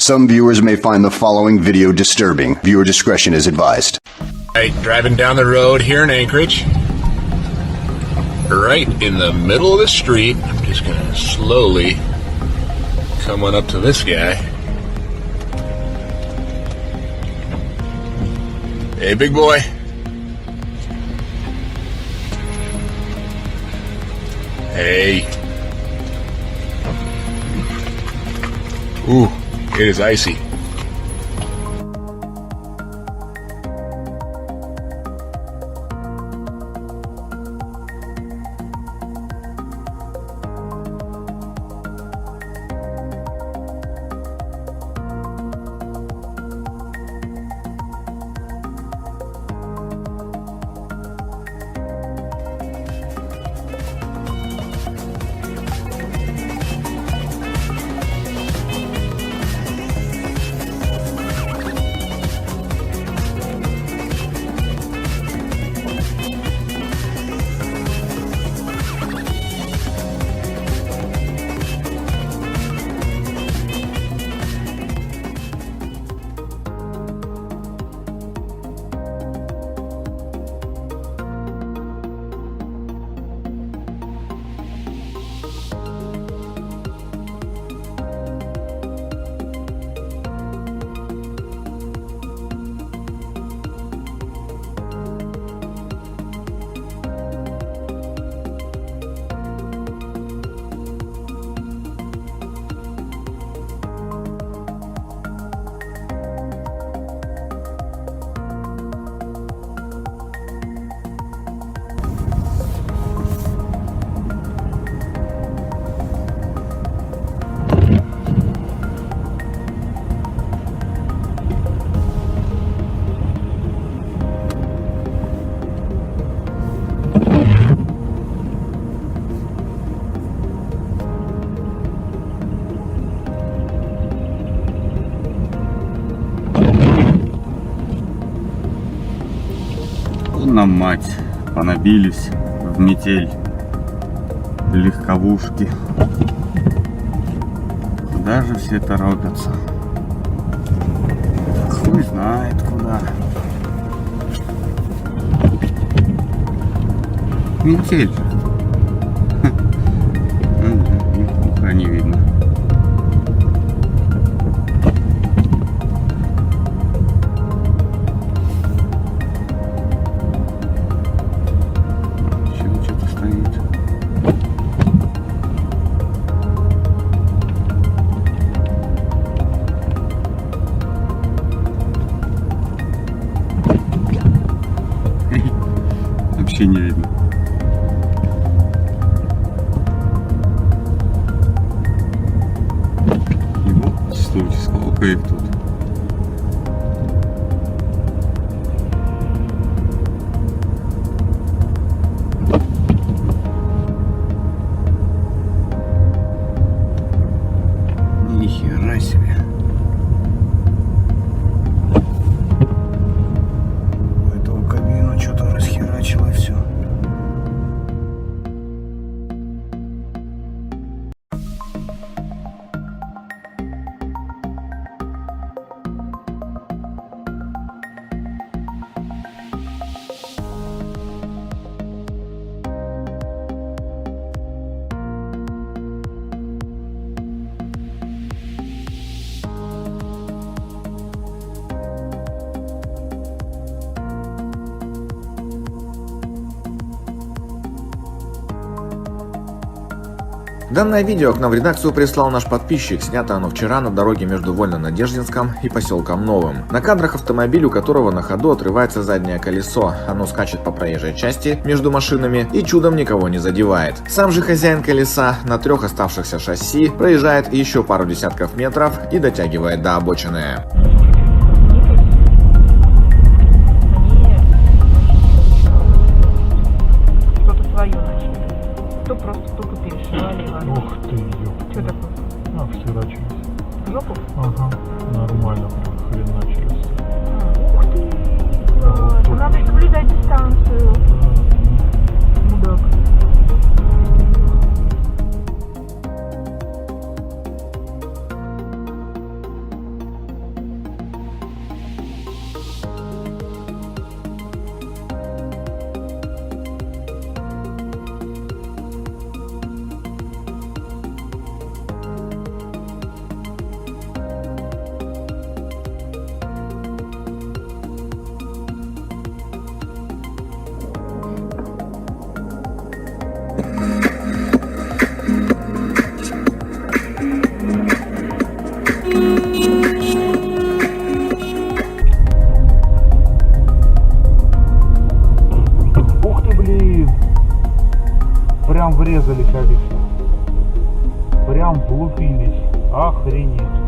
Some viewers may find the following video disturbing. Viewer discretion is advised. Right, driving down the road here in Anchorage. Right in the middle of the street. I'm just gonna slowly come on up to this guy. Hey, big boy. Hey. Ooh, it is icy. На мать, понабились в метель легковушки. Куда же все торопятся? Хуй знает куда. Метель же. Пока не видно. Вообще не видно. И вот, слушайте, сколько их тут. Ни хера себе. Что-то расхерачило все. Данное видео к нам в редакцию прислал наш подписчик. Снято оно вчера на дороге между Вольно-Надеждинском и поселком Новым. На кадрах автомобиль, у которого на ходу отрывается заднее колесо. Оно скачет по проезжей части между машинами и чудом никого не задевает. Сам же хозяин колеса на 3 оставшихся шасси проезжает еще пару десятков метров и дотягивает до обочины. Ух ты, ёпта. Что такое? Обсирачились. Жопу? Ага, нормально прям хреначились. Ух ты! Ладно, надо соблюдать дистанцию. Мудак. Ух ты, блин! Прям врезали колеса. Прям влупились. Охренеть.